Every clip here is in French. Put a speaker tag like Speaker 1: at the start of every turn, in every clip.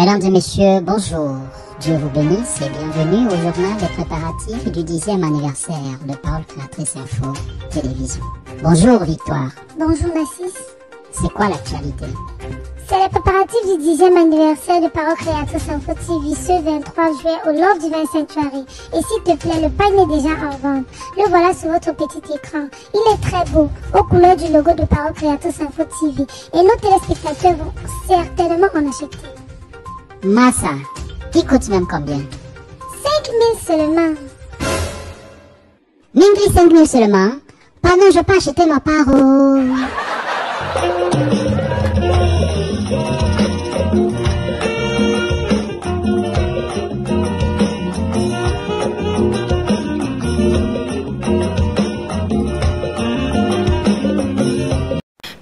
Speaker 1: Mesdames et messieurs, bonjour. Dieu vous bénisse et bienvenue au journal des préparatifs du 10e anniversaire de Parole Créatrice Info Télévision. Bonjour Victoire.
Speaker 2: Bonjour Nassis.
Speaker 1: C'est quoi l'actualité?
Speaker 2: C'est les préparatifs du 10e anniversaire de Parole Créatrice Info TV ce 23 juillet au Love Divine Sanctuary. Et s'il te plaît, le pain est déjà en vente. Le voilà sur votre petit écran. Il est très beau, aux couleurs du logo de Parole Créatrice Info TV. Et nos téléspectateurs vont certainement en acheter.
Speaker 1: Massa, qui coûte même combien?
Speaker 2: 5 000 seulement.
Speaker 1: Mingli 5 000 seulement? Pardon, je peux acheter ma parole.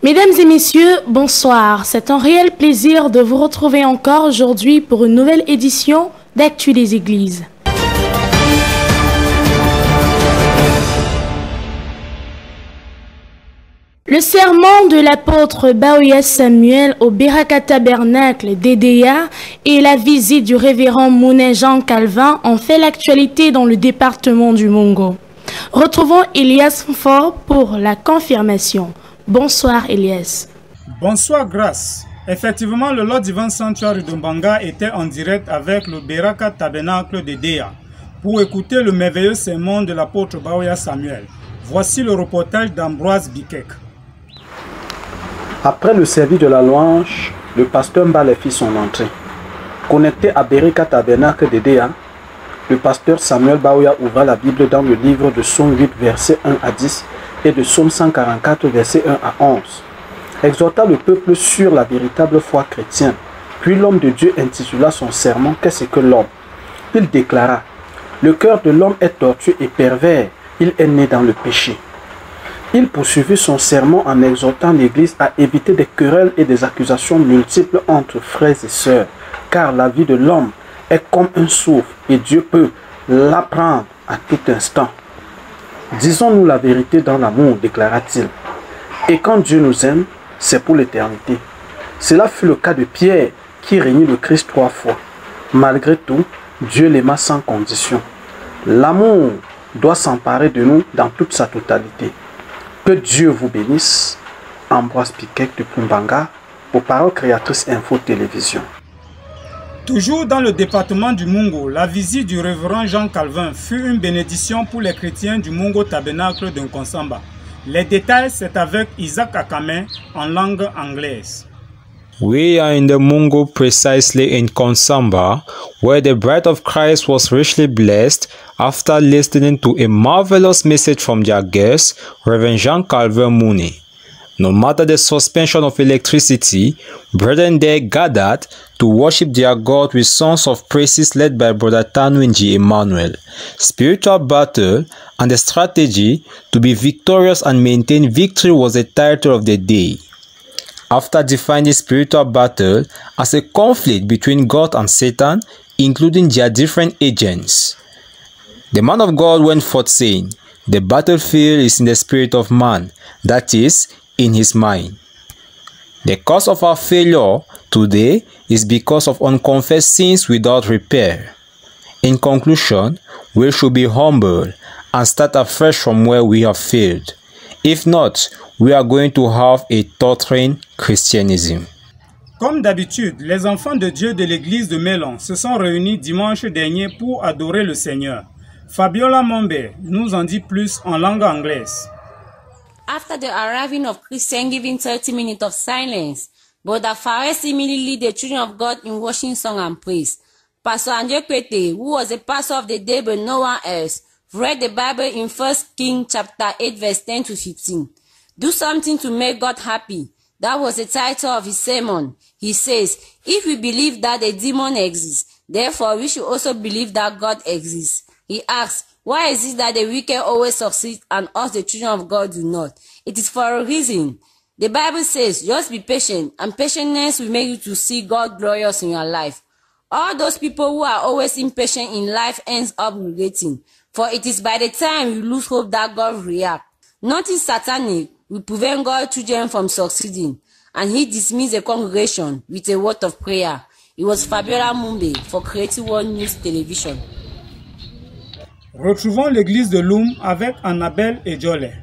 Speaker 3: Mesdames et messieurs, bonsoir. C'est un réel plaisir de vous retrouver encore aujourd'hui pour une nouvelle édition d'Actu des Églises. Le sermon de l'apôtre Baoya Samuel au Beraka Tabernacle d'Edea et la visite du révérend Mounet Jean Calvin ont fait l'actualité dans le département du Mongo. Retrouvons Elias Fort pour la confirmation. Bonsoir Elias.
Speaker 4: Bonsoir Grâce. Effectivement, le Lord Divine Sanctuary de Mbanga était en direct avec le Beraka Tabernacle de Dea pour écouter le merveilleux sermon de l'apôtre Baoya Samuel. Voici le reportage d'Ambroise Bikek.
Speaker 5: Après le service de la louange, le pasteur Mbale fit son entrée. Connecté à Beraka Tabernacle de Dea, le pasteur Samuel Baoya ouvra la Bible dans le livre de Psaume 8, versets 1 à 10 et de Psaume 144, versets 1 à 11. Exhorta le peuple sur la véritable foi chrétienne. Puis l'homme de Dieu intitula son sermon « Qu'est-ce que l'homme ?» Il déclara « Le cœur de l'homme est tortueux et pervers, il est né dans le péché. » Il poursuivit son sermon en exhortant l'Église à éviter des querelles et des accusations multiples entre frères et sœurs, car la vie de l'homme est comme un souffle et Dieu peut l'apprendre à tout instant. Disons-nous la vérité dans l'amour, déclara-t-il. Et quand Dieu nous aime, c'est pour l'éternité. Cela fut le cas de Pierre, qui régnit le Christ 3 fois. Malgré tout, Dieu l'aima sans condition. L'amour doit s'emparer de nous dans toute sa totalité. Que Dieu vous bénisse. Ambroise Piquet de Pumbanga, aux Paroles Créatrices Info Télévision.
Speaker 4: Toujours dans le département du Mungo, la visite du révérend Jean Calvin fut une bénédiction pour les chrétiens du Mungo Tabernacle de Nkonsamba. Les détails, c'est avec Isaac Akame en langue anglaise.
Speaker 6: We are in the Mungo, precisely in Nkonsamba, where the bride of Christ was richly blessed after listening to a marvelous message from their guest, Reverend Jean Calvin Mooney. No matter the suspension of electricity, brethren there gathered to worship their God with songs of praises led by Brother Tanwinji Emmanuel. Spiritual battle and the strategy to be victorious and maintain victory was the title of the day. After defining spiritual battle as a conflict between God and Satan, including their different agents, the man of God went forth saying, the battlefield is in the spirit of man, that is, in his mind. The cause of our failure today is because of unconfessed sins without repair. In conclusion, we should be humble and start afresh from where we have failed. If not, we are going to have a tottering Christianism.
Speaker 4: Comme d'habitude, les enfants de Dieu de l'église de Mélon se sont réunis dimanche dernier pour adorer le Seigneur. Fabiola Mombe nous en dit plus en langue anglaise.
Speaker 7: After the arriving of Christian giving 30 minutes of silence, Brother Fares immediately lead the children of God in worship, song and praise. Pastor Andre Kwete, who was the pastor of the day but no one else, read the Bible in 1 Kings chapter 8 verse 10 to 15. Do something to make God happy. That was the title of his sermon. He says, if we believe that a demon exists, therefore we should also believe that God exists. He asks, why is it that the wicked always succeed and us the children of God do not? It is for a reason. The Bible says, just be patient, and patience will make you to see God glorious in your life. All those people who are always impatient in life ends up regretting, for it is by the time you lose hope that God will react. Nothing satanic will prevent God's children from succeeding, and he dismissed the congregation with a word of prayer. It was Fabiola Mumbe for Creative World News Television.
Speaker 4: Retrouvons l'église de Loum avec Annabelle et Jolet.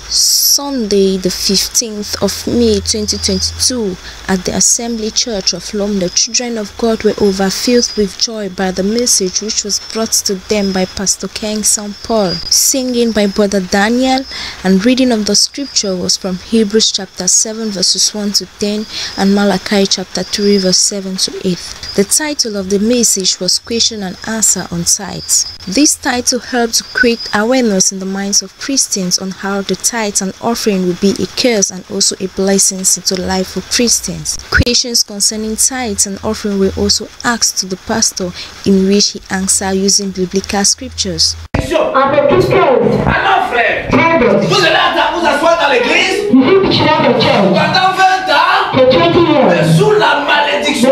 Speaker 8: Sunday, the 15th of May 2022, at the Assembly Church of Lom, the children of God were overfilled with joy by the message which was brought to them by Pastor King St. Paul, singing by Brother Daniel, and reading of the scripture was from Hebrews chapter 7 verses 1 to 10 and Malachi chapter 3 verse 7 to 8. The title of the message was Question and Answer on Tithes. This title helped to create awareness in the minds of Christians on how the tithes and offering will be a curse and also a blessing into the life of Christians. Questions concerning tithes and offering were also asked to the pastor, in which he answered using biblical scriptures.
Speaker 9: Alors frère, vous allez vous asseoir dans l'église pendant 20 ans, mais sous la malédiction,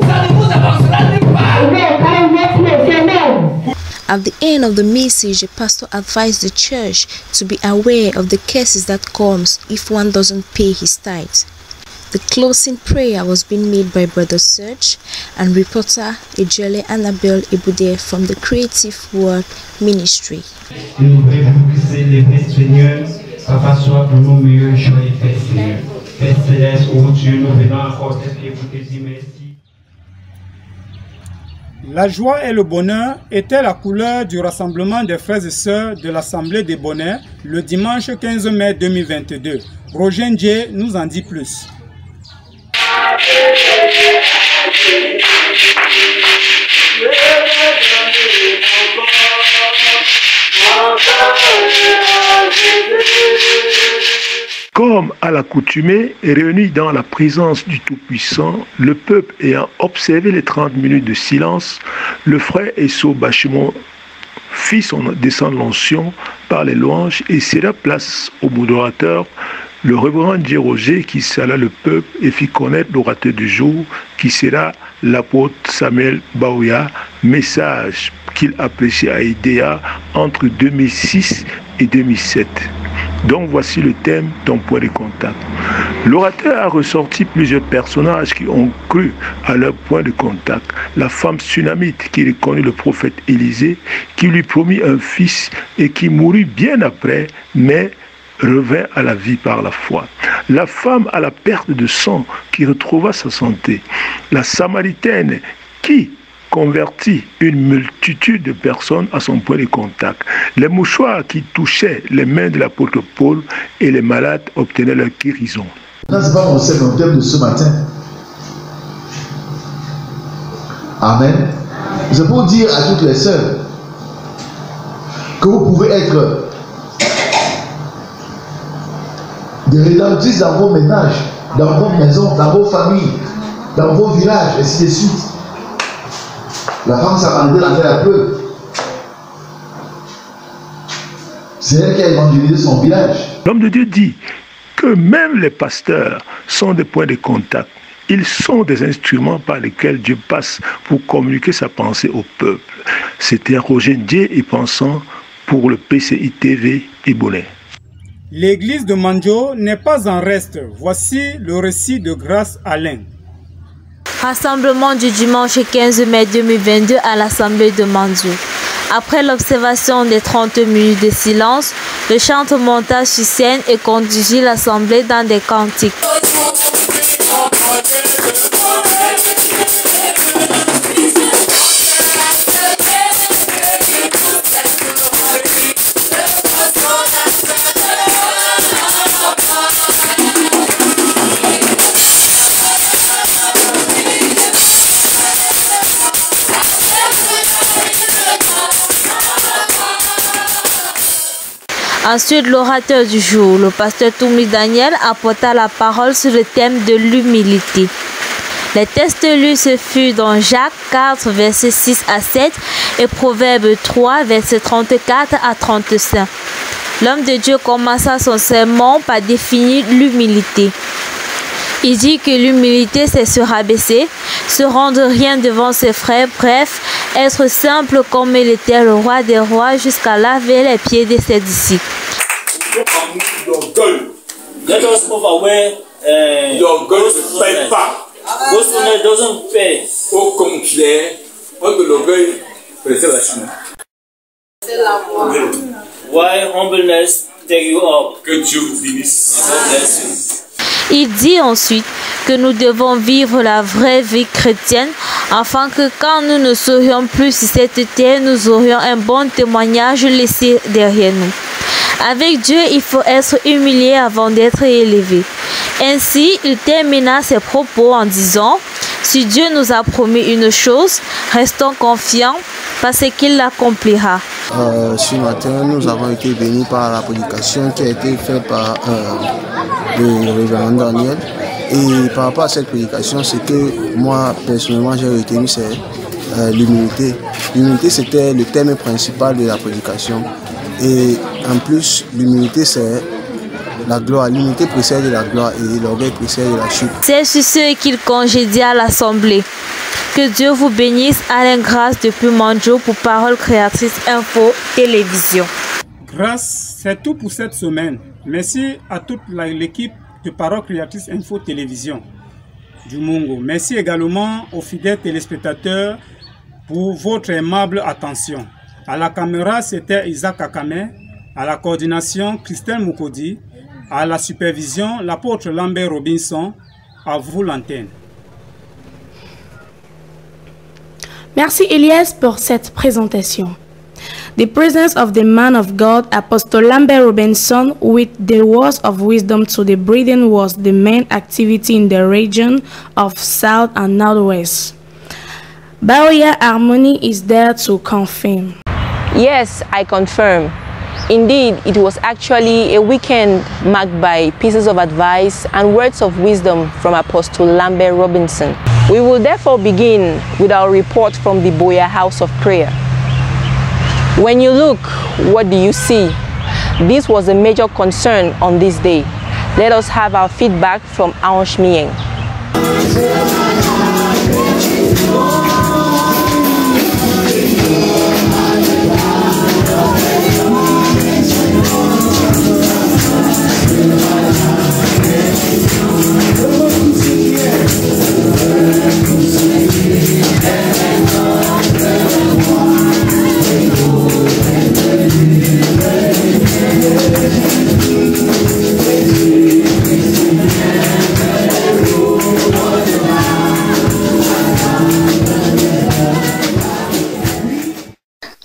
Speaker 9: ça ne vous avancera nulle part.
Speaker 8: At the end of the message, the pastor advised the church to be aware of the curses that comes if one doesn't pay his tithe. The closing prayer was being made by Brother Serge and reporter Ejele Annabelle Ebude from the Creative World Ministry.
Speaker 10: Nous voulons vous célébrer, Seigneur, Papa, soit pour nous meilleurs joyeux, Seigneur. Père Céleste, oh Dieu, nous venons encore te dire merci.
Speaker 4: La joie et le bonheur étaient la couleur du rassemblement des frères et sœurs de l'Assemblée des Bonnets le dimanche 15 mai 2022. Roger Ndié nous en dit plus.
Speaker 11: Comme à l'accoutumée, réunis dans la présence du Tout-Puissant, le peuple ayant observé les 30 minutes de silence, le frère Esso Bachemon fit son descente de l'onction par les louanges et céda place au modérateur, le révérend Dieu Roger, qui salua le peuple et fit connaître l'orateur du jour, qui sera l'apôtre Samuel Baouya, message qu'il a prêché à Idéa entre 2006 et 2007. Donc voici le thème, ton point de contact. L'orateur a ressorti plusieurs personnages qui ont cru à leur point de contact. La femme tsunamite qui reconnut le prophète Élisée, qui lui promit un fils et qui mourut bien après, mais revint à la vie par la foi. La femme à la perte de sang qui retrouva sa santé. La Samaritaine qui convertit une multitude de personnes à son point de contact. Les mouchoirs qui touchaient les mains de l'apôtre Paul et les malades obtenaient leur guérison.
Speaker 12: N'est-ce pas mon thème de ce matin? Amen. C'est pour dire à toutes les sœurs que vous pouvez être des rédemptrices dans vos ménages, dans vos maisons, dans vos familles, dans vos villages, et ainsi de suite. La femme samaritaine en fait un peu. C'est elle qui a évangélisé son village.
Speaker 11: L'homme de Dieu dit que même les pasteurs sont des points de contact. Ils sont des instruments par lesquels Dieu passe pour communiquer sa pensée au peuple. C'était Roger Ndié et Pensant pour le PCI TV et Bonnet.
Speaker 4: L'église de Mandjo n'est pas en reste. Voici le récit de Grâce Alain.
Speaker 13: Rassemblement du dimanche 15 mai 2022 à l'Assemblée de Mandjo. Après l'observation des 30 minutes de silence, le chanteur monta sur scène et conduisit l'Assemblée dans des cantiques. Ensuite, l'orateur du jour, le pasteur Toumi Daniel, apporta la parole sur le thème de l'humilité. Les textes lus se furent dans Jacques 4, versets 6 à 7 et Proverbes 3, versets 34 à 35. L'homme de Dieu commença son sermon par définir l'humilité. Il dit que l'humilité, c'est se rabaisser, se rendre rien devant ses frères, bref, être simple comme il était le roi des rois jusqu'à laver les pieds de ses disciples.
Speaker 9: Let us move away. Your gueule ne paye pas.
Speaker 14: Gospel doesn't pay.
Speaker 15: Au complet, de l'orgueil, préserve la chute.
Speaker 14: Why humbleness take you up?
Speaker 15: Que Dieu vous bénisse.
Speaker 13: Il dit ensuite que nous devons vivre la vraie vie chrétienne afin que quand nous ne serions plus sur cette terre, nous aurions un bon témoignage laissé derrière nous. Avec Dieu, il faut être humilié avant d'être élevé. Ainsi, il termina ses propos en disant: si Dieu nous a promis une chose, restons confiants parce qu'il l'accomplira.
Speaker 16: Ce matin, nous avons été bénis par la prédication qui a été faite par le révérend Daniel. Et par rapport à cette prédication, ce que moi, personnellement, j'ai retenu, c'est l'humilité. L'humilité, c'était le thème principal de la prédication. Et en plus, l'humilité, c'est la gloire. L'humilité précède la gloire et l'orgueil précède la chute. C'est sur ce qu'il congédia l'Assemblée. Que Dieu vous bénisse. Alain Grâce depuis Mandjo pour Parole Créatrice Info Télévision.
Speaker 4: Grâce, c'est tout pour cette semaine. Merci à toute l'équipe de Parole Créatrice Info Télévision du Mungo. Merci également aux fidèles téléspectateurs pour votre aimable attention. À la caméra, c'était Isaac Akame. À la coordination, Christelle Moukodi. À la supervision, l'apôtre Lambert Robinson. À vous l'antenne.
Speaker 3: Merci Elias pour cette présentation. The presence of the man of God, Apostle Lambert Robinson, with the words of wisdom to the brethren was the main activity in the region of South and Northwest. Baoya Harmony is there to confirm.
Speaker 17: Yes, I confirm. Indeed, it was actually a weekend marked by pieces of advice and words of wisdom from Apostle Lambert Robinson. We will therefore begin with our report from the Boya House of Prayer. When you look, what do you see? This was a major concern on this day. Let us have our feedback from Ange Mieng.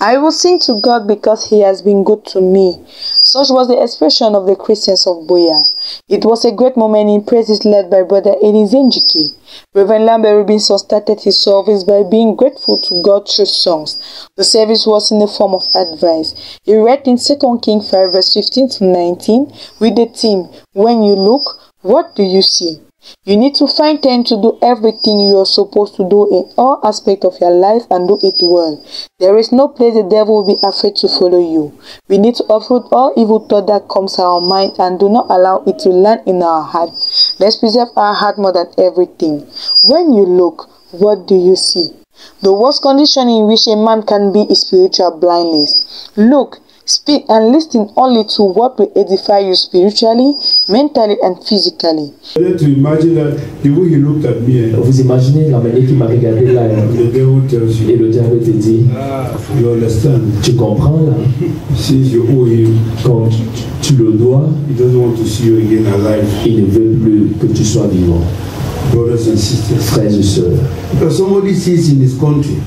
Speaker 18: I will sing to God because He has been good to me. Such was the expression of the Christians of Boya. It was a great moment in praises led by Brother Eddie Zenjiki. Reverend Lambert Robinson started his service by being grateful to God through songs. The service was in the form of advice. He read in 2 Kings 5 verse 15 to 19 with the theme, when you look, what do you see? You need to find time to do everything you are supposed to do in all aspects of your life and do it well. There is no place the devil will be afraid to follow you. We need to uproot all evil thought that comes to our mind and do not allow it to land in our heart. Let's preserve our heart more than everything. When you look, what do you see? The worst condition in which a man can be is spiritual blindness. Look, speak and listen only to what will edify you spiritually, mentally and physically.
Speaker 19: To imagine that the way he looked at me.
Speaker 20: Vous imaginez la manière qu'il m'a regardé là.
Speaker 19: The devil tells you.
Speaker 20: Et le diable te dit.
Speaker 19: You understand?
Speaker 20: Tu comprends là?
Speaker 19: Since you owe him.
Speaker 20: Quand tu le dois.
Speaker 19: He doesn't want to see you again alive.
Speaker 20: Il ne veut plus que tu sois vivant.
Speaker 19: Brothers and sisters.
Speaker 20: Frères et sœurs.
Speaker 19: Because somebody sees in his country.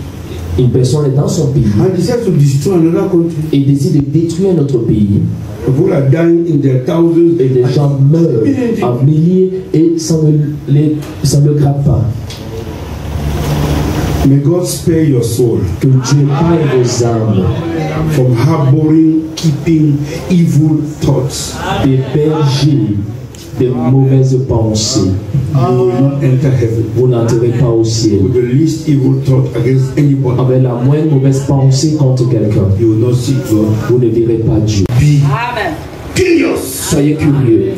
Speaker 20: Une personne est dans son pays et décide de détruire notre pays. Et des gens meurent en milliers et ça ne gratte pas.
Speaker 19: May God spare your soul.
Speaker 20: Que Dieu épargne vos âmes.
Speaker 19: From harboring, keeping evil thoughts.
Speaker 20: D'héberger des mauvaises pensées. Vous n'entrez pas au ciel. Avec la moindre mauvaise pensée contre quelqu'un. Vous ne verrez pas Dieu. Soyez curieux.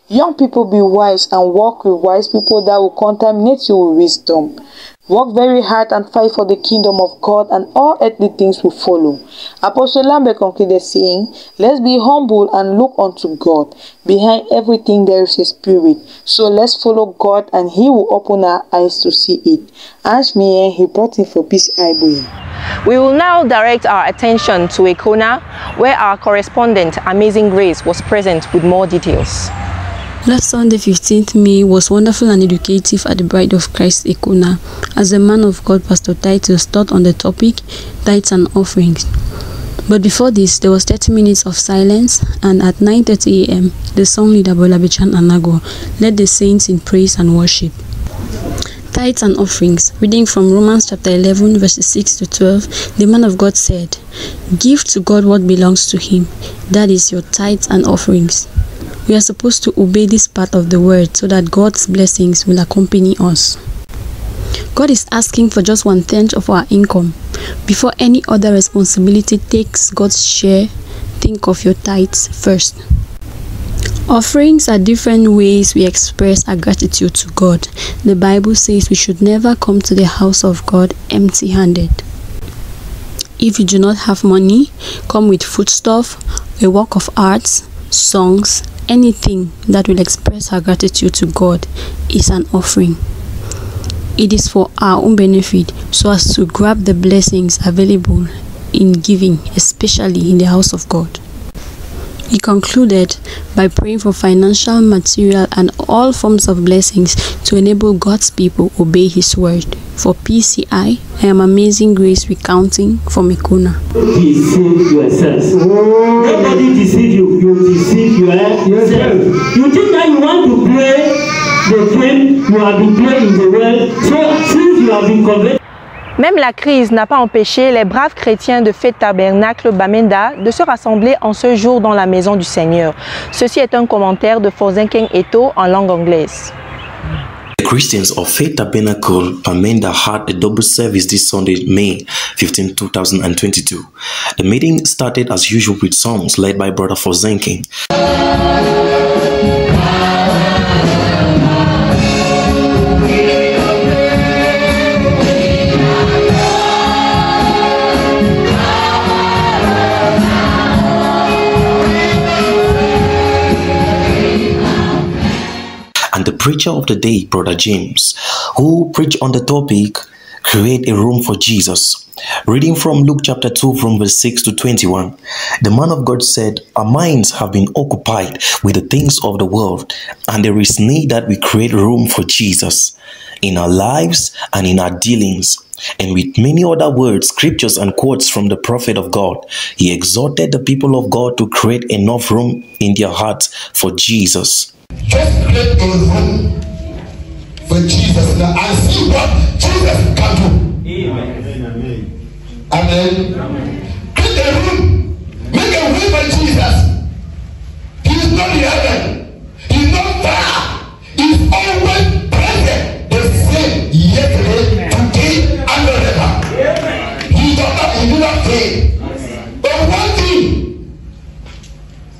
Speaker 18: Young people, be wise and walk with wise people that will contaminate you with wisdom. Work very hard and fight for the kingdom of God, and all earthly things will follow. Apostle Lambert concluded saying, let's be humble and look unto God. Behind everything there is a spirit. So let's follow God and he will open our eyes to see it. Ashmiye, he brought it for PCI Boya.
Speaker 17: We will now direct our attention to Ekona, where our correspondent Amazing Grace was present with more details.
Speaker 21: Last Sunday, 15th May, was wonderful and educative at the Bride of Christ Ekona, as the man of God, Pastor Titus, taught on the topic, Tithes and Offerings. But before this, there was 30 minutes of silence, and at 9:30 a.m., the song leader, Bola Bechan Anago, led the saints in praise and worship. Tithes and Offerings, reading from Romans chapter 11, verses 6 to 12, the man of God said, give to God what belongs to him, that is your tithes and offerings. We are supposed to obey this part of the word so that God's blessings will accompany us. God is asking for just 1/10 of our income. Before any other responsibility takes God's share, think of your tithes first. Offerings are different ways we express our gratitude to God. The Bible says we should never come to the house of God empty-handed. If you do not have money, come with foodstuff, a work of arts, songs, anything that will express our gratitude to God is an offering. It is for our own benefit, so as to grab the blessings available in giving, especially in the house of God. He concluded by praying for financial, material, and all forms of blessings to enable God's people obey His word. For PCI, I am Amazing Grace recounting from Ekona.
Speaker 22: Deceive yourselves. Nobody deceive you. You deceive yourself. You think that you want to play the game you have been playing in the world. So since you have been converted.
Speaker 17: Même la crise n'a pas empêché les braves chrétiens de Fête Tabernacle Bamenda de se rassembler en ce jour dans la maison du Seigneur. Ceci est un commentaire de Fozenkeng Eto en langue anglaise.
Speaker 23: The Christians of Faith Tabernacle Bamenda had a double service this Sunday, May 15, 2022. The meeting started as usual with songs led by Brother Fozenkeng. And the preacher of the day, Brother James, who preached on the topic, Create a Room for Jesus. Reading from Luke chapter 2 from verse 6 to 21, the man of God said, our minds have been occupied with the things of the world, and there is need that we create room for Jesus in our lives and in our dealings. And with many other words, scriptures, and quotes from the prophet of God, he exhorted the people of God to create enough room in their hearts for Jesus.
Speaker 9: Just create a room for Jesus now and see what Jesus can do. Amen. Amen. Create a room. Make a way for Jesus. He is not in heaven. He is not far. He is always present. The same yesterday, today, and forever. He does not fail. But one thing,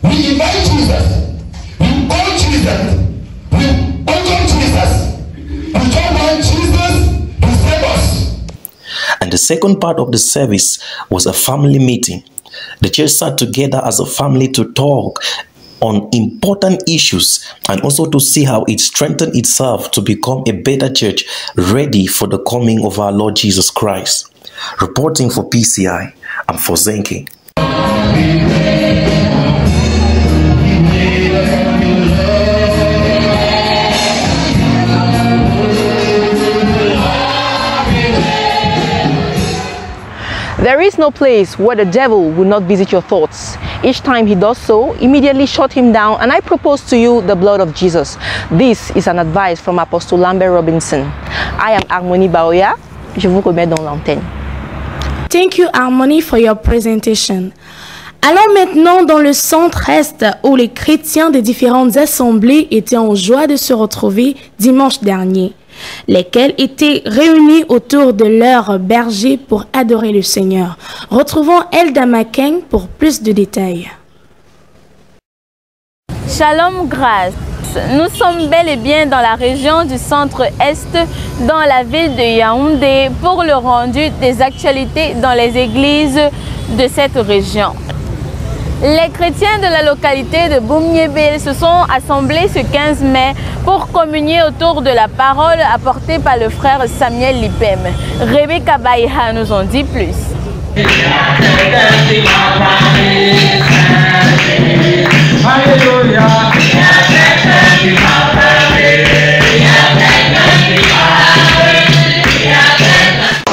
Speaker 9: we invite Jesus. We call Jesus. We welcome Jesus. We don't want Jesus to save us.
Speaker 23: And the second part of the service was a family meeting. The church sat together as a family to talk on important issues and also to see how it strengthened itself to become a better church ready for the coming of our Lord Jesus Christ. Reporting for PCI, I'm Fozenkeng.
Speaker 17: There is no place where the devil will not visit your thoughts. Each time he does so, immediately shut him down, and I propose to you the blood of Jesus. This is an advice from Apostle Lambert Robinson. I am Harmonie Baoya. Je vous remets dans l'antenne.
Speaker 3: Thank you, Harmonie, for your presentation. Allons maintenant dans le centre-est où les chrétiens des différentes assemblées étaient en joie de se retrouver dimanche dernier, lesquels étaient réunis autour de leur berger pour adorer le Seigneur. Retrouvons Elda Makeng pour plus de détails.
Speaker 13: Shalom grâce. Nous sommes bel et bien dans la région du centre-est, dans la ville de Yaoundé, pour le rendu des actualités dans les églises de cette région. Les chrétiens de la localité de Boumniébé se sont assemblés ce 15 mai pour communier autour de la parole apportée par le frère Samuel Lipem. Rebecca Baïha nous en dit plus.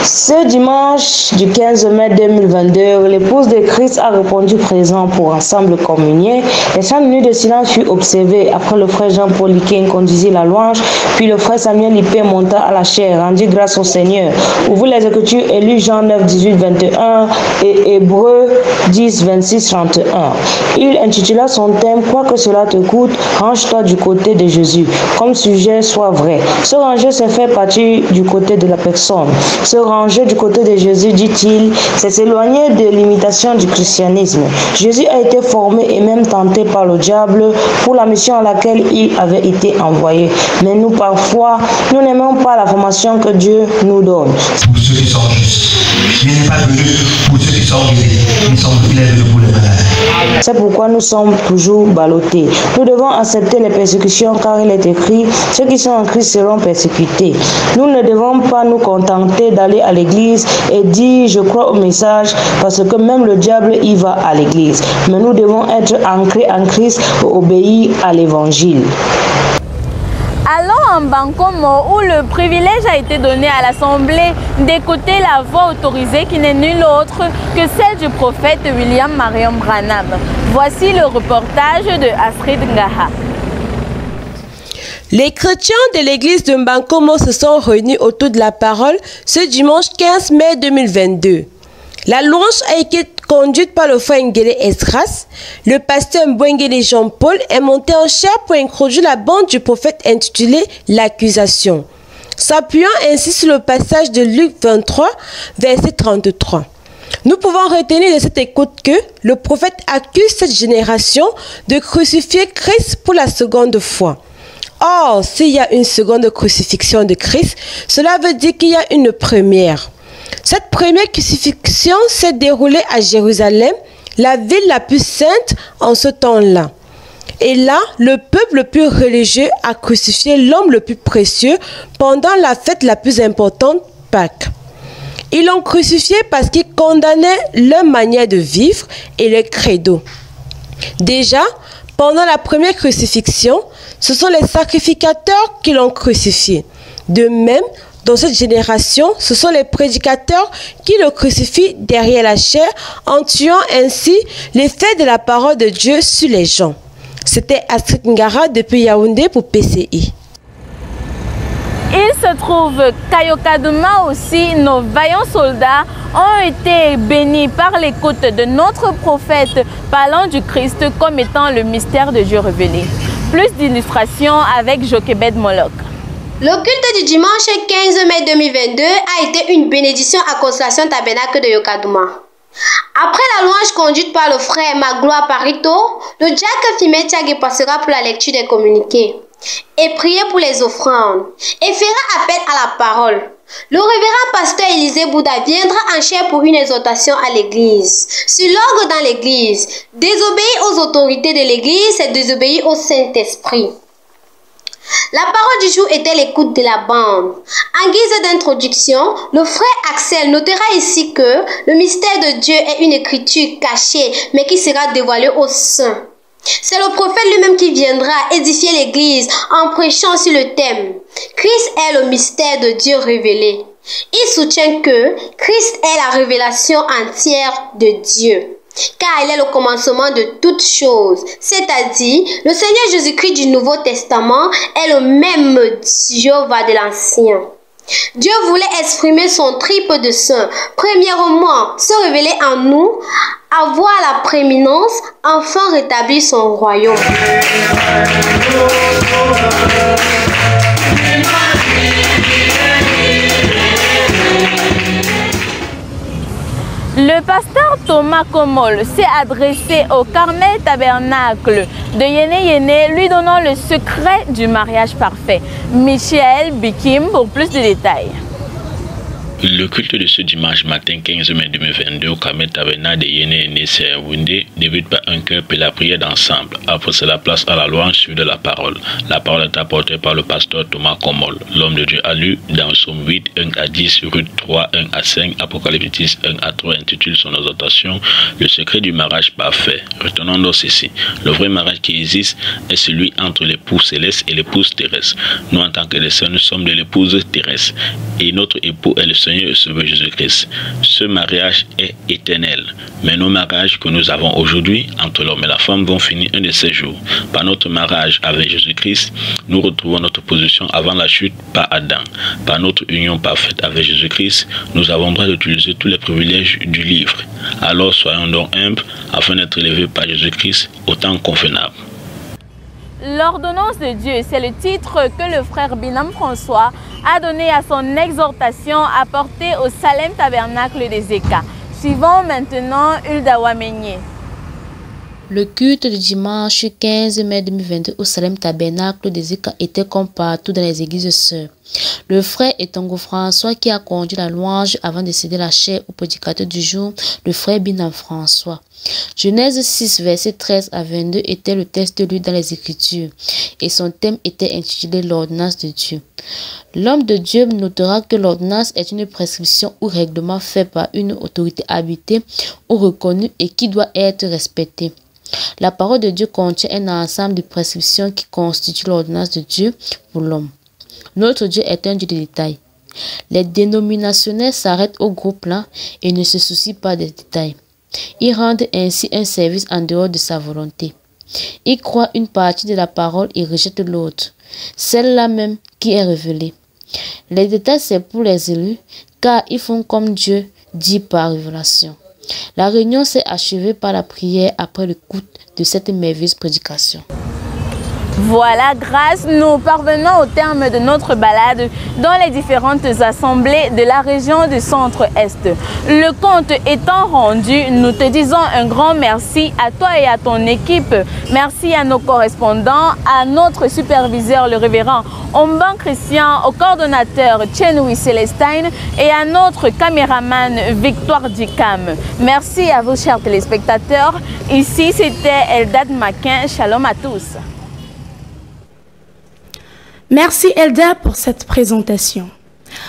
Speaker 18: Ce dimanche du 15 mai 2022, l'épouse de Christ a répondu présent pour ensemble communier. Les 5 minutes de silence furent observées après le frère Jean-Paul Liquin conduisit la louange, puis le frère Samuel Lipé monta à la chaire, rendit grâce au Seigneur. Ouvrez les Écritures et lut Jean 9, 18, 21 et Hébreux 10, 26, 31. Il intitula son thème « Quoi que cela te coûte, range-toi du côté de Jésus, comme sujet soit vrai ». Se ranger, c'est faire partie du côté de la personne. Se ranger du côté de Jésus, dit-il, c'est s'éloigner de l'imitation du christianisme. Jésus a été formé et même tenté par le diable pour la mission à laquelle il avait été envoyé. Mais nous, parfois, nous n'aimons pas la formation que Dieu nous donne.
Speaker 1: Pour ceux qui sont justes, il n'est pas venu pour ceux qui sont guéris, ils sont venus pour les malades.
Speaker 18: C'est pourquoi nous sommes toujours ballottés. Nous devons accepter les persécutions car il est écrit, ceux qui sont en Christ seront persécutés. Nous ne devons pas nous contenter d'aller à l'église et dire je crois au message parce que même le diable y va à l'église. Mais nous devons être ancrés en Christ et obéir à l'évangile.
Speaker 13: Allons en Bankomo où le privilège a été donné à l'Assemblée d'écouter la voix autorisée qui n'est nulle autre que celle du prophète William Mariam Branham. Voici le reportage de Astrid Ngaha.
Speaker 2: Les chrétiens de l'église de Mbankomo se sont réunis autour de la parole ce dimanche 15 mai 2022. La louange a été conduite par le frère Ngele Esdras. Le pasteur Mbwengele Jean-Paul est monté en chair pour introduire la bande du prophète intitulée « L'accusation », s'appuyant ainsi sur le passage de Luc 23, verset 33. Nous pouvons retenir de cette écoute que le prophète accuse cette génération de crucifier Christ pour la seconde fois. Or, s'il y a une seconde crucifixion de Christ, cela veut dire qu'il y a une première. Cette première crucifixion s'est déroulée à Jérusalem, la ville la plus sainte en ce temps-là. Et là, le peuple le plus religieux a crucifié l'homme le plus précieux pendant la fête la plus importante, Pâques. Ils l'ont crucifié parce qu'il condamnait leur manière de vivre et leur credo. Déjà, pendant la première crucifixion, ce sont les sacrificateurs qui l'ont crucifié. De même, dans cette génération, ce sont les prédicateurs qui le crucifient derrière la chair en tuant ainsi l'effet de la parole de Dieu sur les gens. C'était Astrid Ngara depuis Yaoundé pour PCI.
Speaker 13: Il se trouve qu'à Yokadouma aussi, nos vaillants soldats ont été bénis par l'écoute de notre prophète parlant du Christ comme étant le mystère de Dieu révélé. Plus d'illustrations avec Jochebed Moloch.
Speaker 5: Le culte du dimanche 15 mai 2022 a été une bénédiction à Consolation Tabernacle de Yokadouma. Après la louange conduite par le frère Magloire Parito, le diacre Fimé Tiagé passera pour la lecture des communiqués et prier pour les offrandes et fera appel à la parole. Le révérend pasteur Élisée Bouddha viendra en chair pour une exhortation à l'église. Sur l'ordre dans l'église, désobéir aux autorités de l'église, c'est désobéir au Saint-Esprit. La parole du jour était l'écoute de la bande. En guise d'introduction, le frère Axel notera ici que le mystère de Dieu est une écriture cachée, mais qui sera dévoilée aux saints. C'est le prophète lui-même qui viendra édifier l'église en prêchant sur le thème « Christ est le mystère de Dieu révélé ». Il soutient que Christ est la révélation entière de Dieu, car il est le commencement de toutes choses, c'est-à-dire le Seigneur Jésus-Christ du Nouveau Testament est le même Jéhovah de l'Ancien. Dieu voulait exprimer son triple de saints. Premièrement, se révéler en nous, avoir la prééminence, enfin rétablir son royaume.
Speaker 13: Le pasteur Thomas Komol s'est adressé au Carmel Tabernacle
Speaker 6: de Yéné Yéné, lui donnant le secret du mariage parfait. Michel Bikim pour plus de détails.
Speaker 7: Le culte de ce dimanche matin 15 mai 2022 au Carmel Tabernacle de Yéné Yéné Serwoundé débute par un cœur et la prière d'ensemble. Après c'est la place à la louange suivie de la parole. La parole est apportée par le pasteur Thomas Komol. L'homme de Dieu a lu dans Somme 8, 1 à 10, Ruth 3, 1 à 5, Apocalypse 10, 1 à 3 intitule son exhortation Le secret du mariage parfait. Retenons donc ceci. Le vrai mariage qui existe est celui entre l'époux céleste et l'épouse terrestre. Nous en tant que les sœurs, nous sommes de l'épouse terrestre et notre époux est le Seigneur et Sauveur Jésus-Christ. Ce mariage est éternel. Mais nos mariages que nous avons aujourd'hui entre l'homme et la femme vont finir un de ces jours. Par notre mariage avec Jésus-Christ, nous retrouvons notre position avant la chute par Adam. Par notre union parfaite avec Jésus-Christ, nous avons le droit d'utiliser tous les privilèges du livre. Alors soyons donc humbles afin d'être élevés par Jésus-Christ au temps convenable.
Speaker 6: L'ordonnance de Dieu, c'est le titre que le frère Binam François a donné à son exhortation apportée au Salem Tabernacle des Eka. Suivons maintenant Hulda Wamenye.
Speaker 8: Le culte du dimanche 15 mai 2022 au Salem Tabernacle des Eka était comme partout dans les églises sœurs. Le frère Etongo François qui a conduit la louange avant de céder la chair au prédicateur du jour, le frère Binam François. Genèse 6, versets 13 à 22 était le texte lu dans les Écritures et son thème était intitulé l'ordonnance de Dieu. L'homme de Dieu notera que l'ordonnance est une prescription ou règlement fait par une autorité habitée ou reconnue et qui doit être respectée. La parole de Dieu contient un ensemble de prescriptions qui constituent l'ordonnance de Dieu pour l'homme. Notre Dieu est un Dieu de détails. Les dénominationnels s'arrêtent au gros plan et ne se soucient pas des détails. Ils rendent ainsi un service en dehors de sa volonté. Ils croient une partie de la parole et rejettent l'autre, celle-là même qui est révélée. Les détails, c'est pour les élus, car ils font comme Dieu dit par révélation. La réunion s'est achevée par la prière après l'écoute de cette merveilleuse prédication.
Speaker 6: Voilà, grâce, nous parvenons au terme de notre balade dans les différentes assemblées de la région du centre-est. Le compte étant rendu, nous te disons un grand merci à toi et à ton équipe. Merci à nos correspondants, à notre superviseur, le révérend Omban Christian, au coordonnateur Chenui Célestine et à notre caméraman Victoire Dikam. Merci à vous, chers téléspectateurs. Ici, c'était Eldad Maquin. Shalom à tous.
Speaker 3: Merci Elda pour cette présentation.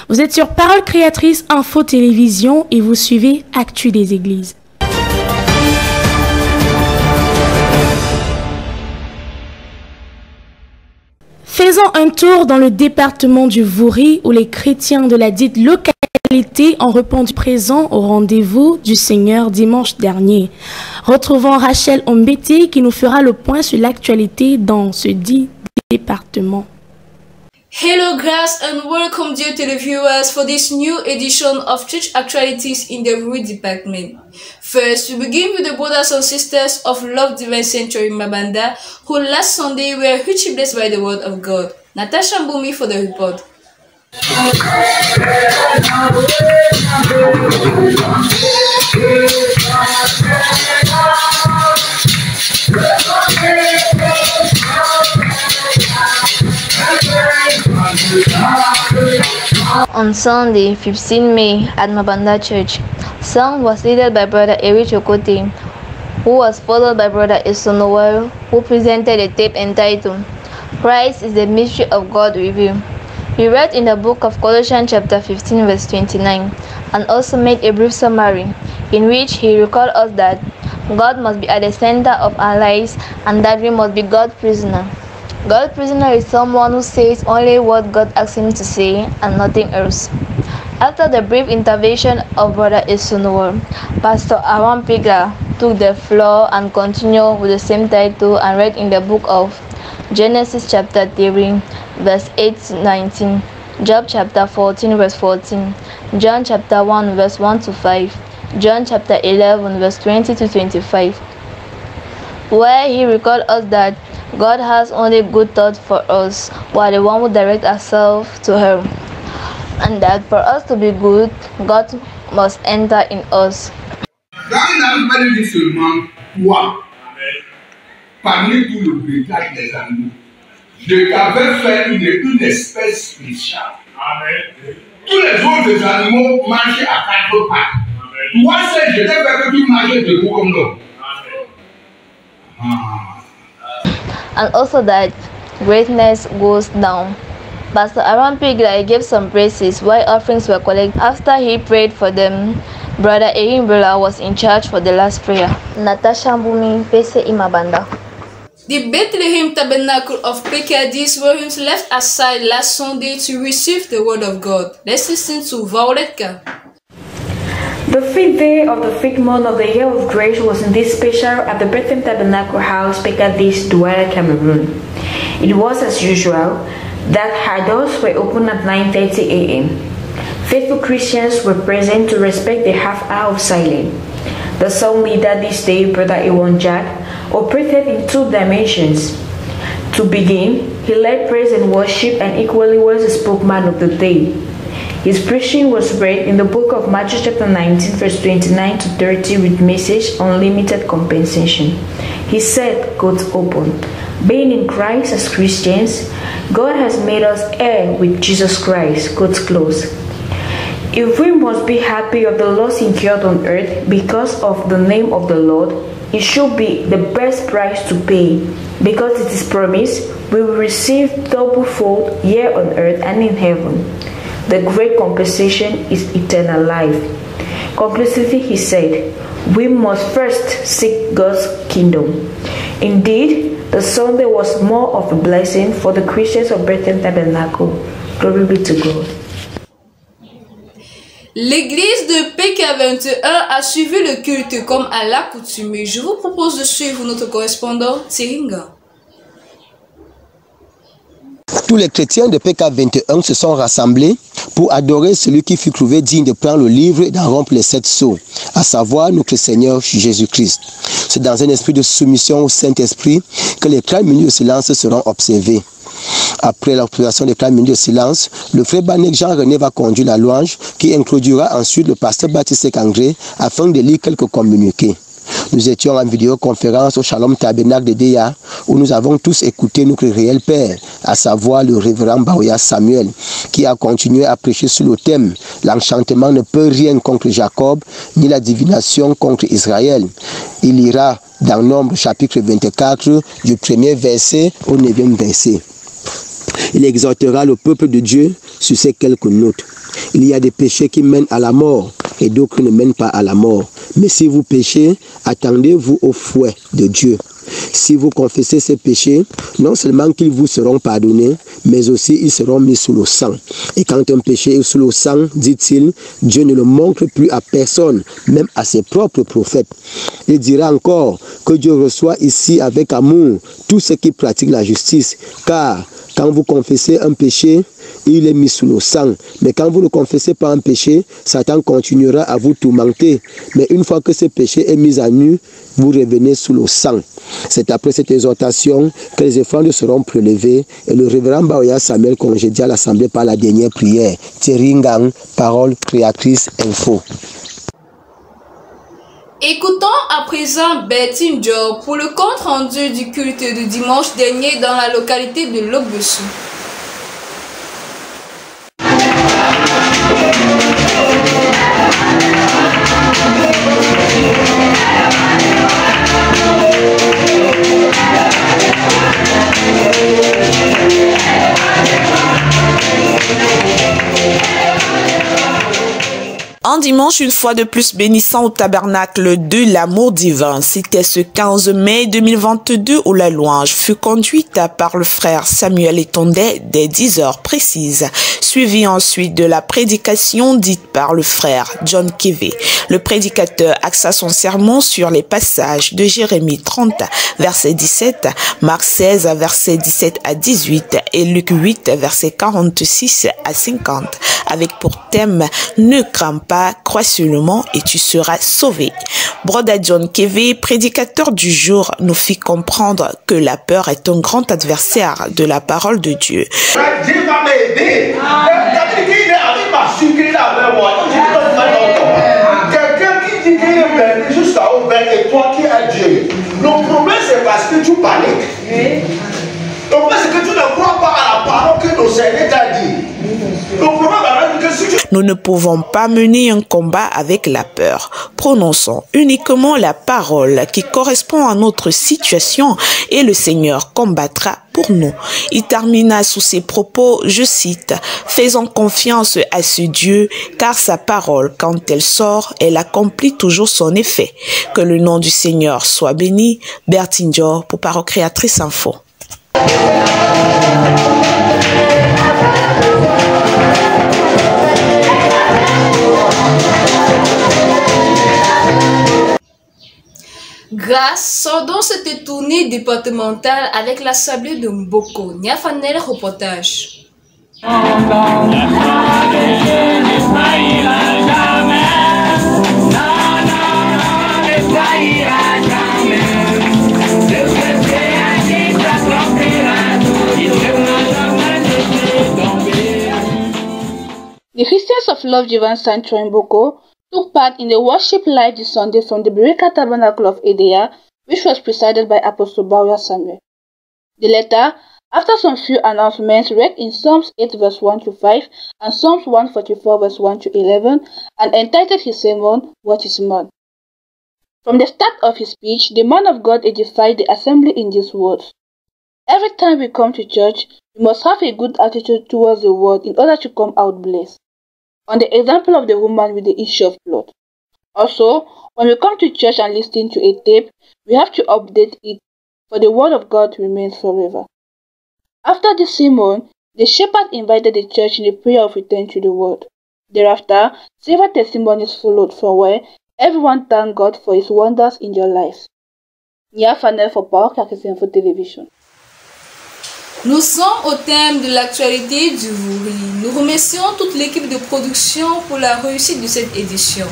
Speaker 3: Vous êtes sur Parole Créatrice Info Télévision et vous suivez Actu des Églises. Faisons un tour dans le département du Vouri où les chrétiens de la dite localité ont répondu présent au rendez-vous du Seigneur dimanche dernier. Retrouvons Rachel Ombeti qui nous fera le point sur l'actualité dans ce dit département.
Speaker 24: Hello guys and welcome dear televiewers for this new edition of Church Actualities in the Vouri department. First, we begin with the brothers and sisters of Love Divine Sanctuary Mabanda who last Sunday were hugely blessed by the word of God. Natasha Mbumi for the report.
Speaker 25: On Sunday, 15 May, at Mabanda Church, song was led by Brother Eric Okote, who was followed by Brother Esonowell, who presented a tape entitled, Christ is the Mystery of God Revealed. He read in the book of Colossians chapter 15 verse 29, and also made a brief summary, in which he recalled us that God must be at the center of our lives and that we must be God's prisoner. God's prisoner is someone who says only what God asks him to say and nothing else. After the brief intervention of Brother Esunwar, Pastor Aaron Piga took the floor and continued with the same title and read in the book of Genesis chapter 3, verse 8 to 19, Job chapter 14, verse 14, John chapter 1, verse 1 to 5, John chapter 11, verse 20 to 25, where he recalled us that God has only good thoughts for us, while the one who directs ourselves to Him, and that for us to be good, God must enter in us.
Speaker 10: parmi tout le bétail des animaux. Je t'avais fait une espèce spéciale. Amen. Tous les autres animaux marchaient à quatre pattes. Toi seul, je t'ai fait que tu marches debout comme l'homme.
Speaker 25: And also that greatness goes down. Pastor Aaron Pigla gave some praises while offerings were collected. After he prayed for them, Brother Ehimbula was in charge for the last prayer. Natasha Mbumi, PC Imabanda.
Speaker 24: The Bethlehem Tabernacle of Pekadis were left aside last Sunday to receive the word of God. Let's listen to Vauletka.
Speaker 11: The 5th day of the 5th month of the year of grace was in this special at the Bethlehem Tabernacle House, Pekadis, Douala, Cameroon. It was as usual that her doors were open at 9:30 a.m. Faithful Christians were present to respect the half hour of silence. The song leader this day, Brother Ewan Jack, operated in 2 dimensions. To begin, he led praise and worship and equally was the spokesman of the day. His preaching was read in the book of Matthew chapter 19 verse 29 to 30 with message Unlimited Compensation. He said, quote open, being in Christ as Christians, God has made us heir with Jesus Christ, quote close. If we must be happy of the loss incurred on earth because of the name of the Lord, it should be the best price to pay, because it is promised we will receive double fold here on earth and in heaven. The great compensation is eternal life. Conclusively, he said, we must first seek God's kingdom. Indeed, the Sunday was more of a blessing for the Christians of Bethlehem Tabernacle. Glory be to God.
Speaker 24: L'église de PK21 a suivi le culte comme à l'accoutumée. Je vous propose de suivre notre correspondant Tiringa.
Speaker 12: Tous les chrétiens de PK21 se sont rassemblés pour adorer celui qui fut trouvé digne de prendre le livre et d'en rompre les 7 sceaux, à savoir notre Seigneur Jésus-Christ. C'est dans un esprit de soumission au Saint-Esprit que les 30 minutes de silence seront observés. Après l'observation des 30 minutes de silence, le frère Banek Jean-René va conduire la louange qui introduira ensuite le pasteur Baptiste Kangré afin de lire quelques communiqués. Nous étions en vidéoconférence au Shalom Tabernacle de Deya où nous avons tous écouté notre réel Père, à savoir le révérend Baoya Samuel, qui a continué à prêcher sur le thème « L'enchantement ne peut rien contre Jacob, ni la divination contre Israël ». Il ira dans Nombre chapitre 24 du 1er verset au 9e verset. Il exhortera le peuple de Dieu sur ces quelques notes. Il y a des péchés qui mènent à la mort et d'autres ne mènent pas à la mort. Mais si vous péchez, attendez-vous au fouet de Dieu. Si vous confessez ces péchés, non seulement qu'ils vous seront pardonnés, mais aussi ils seront mis sous le sang. Et quand un péché est sous le sang, dit-il, Dieu ne le montre plus à personne, même à ses propres prophètes. Il dira encore que Dieu reçoit ici avec amour tous ceux qui pratiquent la justice, car quand vous confessez un péché, il est mis sous le sang. Mais quand vous ne confessez pas un péché, Satan continuera à vous tourmenter. Mais une fois que ce péché est mis à nu, vous revenez sous le sang. C'est après cette exhortation que les offrandes seront prélevées et le révérend Baoya Samuel congédie à l'assemblée par la dernière prière. Thierry Ngang, Parole Créatrice Info.
Speaker 24: Écoutons à présent Betty Ndior pour le compte rendu du culte de dimanche dernier dans la localité de Lobessou.
Speaker 14: Un dimanche une fois de plus bénissant au tabernacle de l'amour divin. C'était ce 15 mai 2022 où la louange fut conduite par le frère Samuel Etondet dès 10 heures précises, suivi ensuite de la prédication dite par le frère John Keve. Le prédicateur axa son sermon sur les passages de Jérémie 30, verset 17, Marc 16, verset 17 à 18 et Luc 8, verset 46 à 50, avec pour thème « Ne crains pas, crois seulement et tu seras sauvé ». Brother John Keve, prédicateur du jour, nous fit comprendre que la peur est un grand adversaire de la parole de Dieu.
Speaker 10: Dieu va m'aider. Il m'a sucré avec moi. Quelqu'un qui dit qu'il est juste à ouvert et toi qui as Dieu. Le problème, c'est
Speaker 4: c'est parce que tu paniques. Donc c'est que tu ne crois pas à la parole que le Seigneur t'a dit.
Speaker 14: Nous ne pouvons pas mener un combat avec la peur. Prononçons uniquement la parole qui correspond à notre situation et le Seigneur combattra pour nous. Il termina sous ses propos, je cite, « Faisons confiance à ce Dieu, car sa parole, quand elle sort, elle accomplit toujours son effet. » Que le nom du Seigneur soit béni. Bertine Dior pour Parole Créatrice Info.
Speaker 24: Grâce sort dans cette tournée départementale avec l'Assemblée de Mboko. Niafanel reportage.
Speaker 18: The Christians of Love Divine Sanctuary Mboko took part in the worship live this Sunday from the Bereka Tabernacle of Edea, which was presided by Apostle Bauya Samuel. The letter, after some few announcements, read in Psalms 8 verse 1 to 5 and Psalms 144 verse 1 to 11, and entitled his sermon, What is Man? From the start of his speech, the man of God edified the assembly in these words. Every time we come to church, we must have a good attitude towards the word in order to come out blessed. On the example of the woman with the issue of blood. Also, when we come to church and listen to a tape, we have to update it, for the word of God remains forever. After this sermon, the shepherd invited the church in a prayer of return to the word. Thereafter, several testimonies followed from where everyone thanked God for his wonders in their lives. Nia Fanel for Parole Créatrice Info Télévision.
Speaker 24: Nous sommes au thème de l'actualité du Vouri. Nous remercions toute l'équipe de production pour la réussite de cette édition.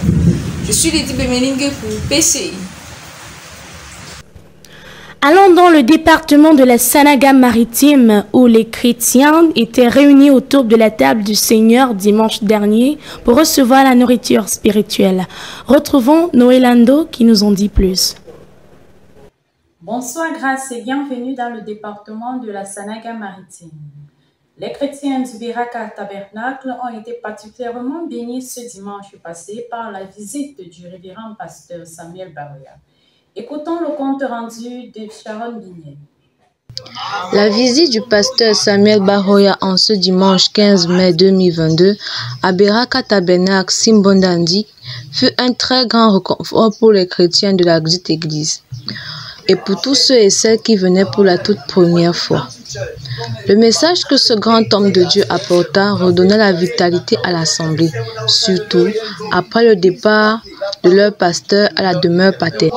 Speaker 24: Je suis Lydie Bemelingue pour PCI.
Speaker 3: Allons dans le département de la Sanaga-Maritime où les chrétiens étaient réunis autour de la table du Seigneur dimanche dernier pour recevoir la nourriture spirituelle. Retrouvons Noélando qui nous en dit plus.
Speaker 15: Bonsoir, grâce et bienvenue dans le département de la Sanaga-Maritime. Les chrétiens du Bereka Tabernacle ont été particulièrement bénis ce dimanche passé par la visite du révérend pasteur Samuel Baroya. Écoutons le compte rendu de Sharon Bignet.
Speaker 8: La visite du pasteur Samuel Baroya en ce dimanche 15 mai 2022 à Bereka Tabernacle Simbondandi fut un très grand réconfort pour les chrétiens de la dite église et pour tous ceux et celles qui venaient pour la toute première fois. Le message que ce grand homme de Dieu apporta redonna la vitalité à l'assemblée, surtout après le départ de leur pasteur à la demeure paternelle.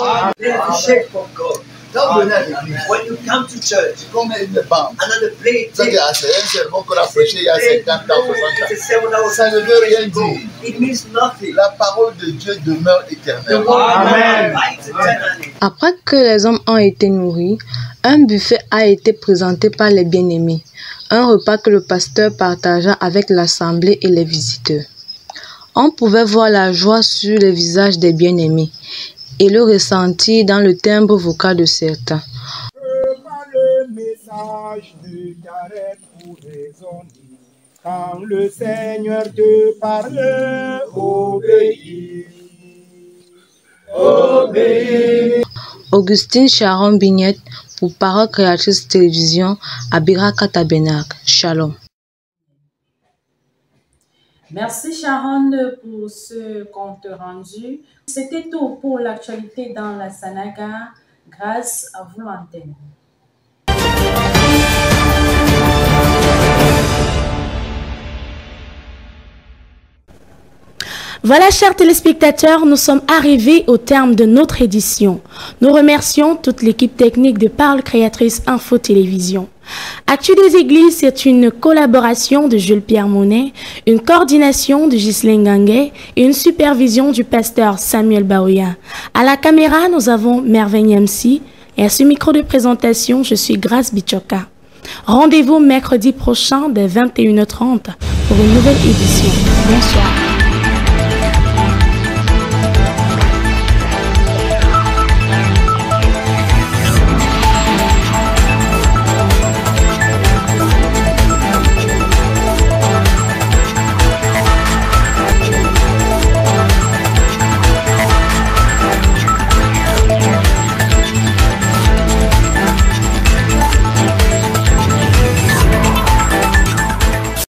Speaker 16: Quand vous venez à l'église, when you come to church, comme une banque, another plate, c'est un sermon qu'on a prêché il y a 50 ans, 60 ans. Ça ne veut rien dire. It means nothing. La parole de Dieu demeure éternelle. Amen.
Speaker 8: Après que les hommes ont été nourris, un buffet a été présenté par les bien-aimés, un repas que le pasteur partagea avec l'assemblée et les visiteurs. On pouvait voir la joie sur les visages des bien-aimés et le ressentir dans le timbre vocal de certains.
Speaker 19: Quand le Seigneur te parle, obéis. Obéis.
Speaker 8: Augustine Sharon Bignette pour Parole Créatrice Télévision à Bereka Tabernacle. Shalom.
Speaker 15: Merci Sharon pour ce compte rendu. C'était tout pour l'actualité dans la Sanaga. Grâce à vous l'antenne.
Speaker 3: Voilà, chers téléspectateurs, nous sommes arrivés au terme de notre édition. Nous remercions toute l'équipe technique de Parole Créatrice Info Télévision. Actu des Églises, c'est une collaboration de Jules-Pierre Monet, une coordination de Ghislaine Ganguet et une supervision du pasteur Samuel Baoya. À la caméra, nous avons Merveille MC et à ce micro de présentation, je suis Grace Bichoka. Rendez-vous mercredi prochain dès 21h30 pour une nouvelle édition. Bonsoir.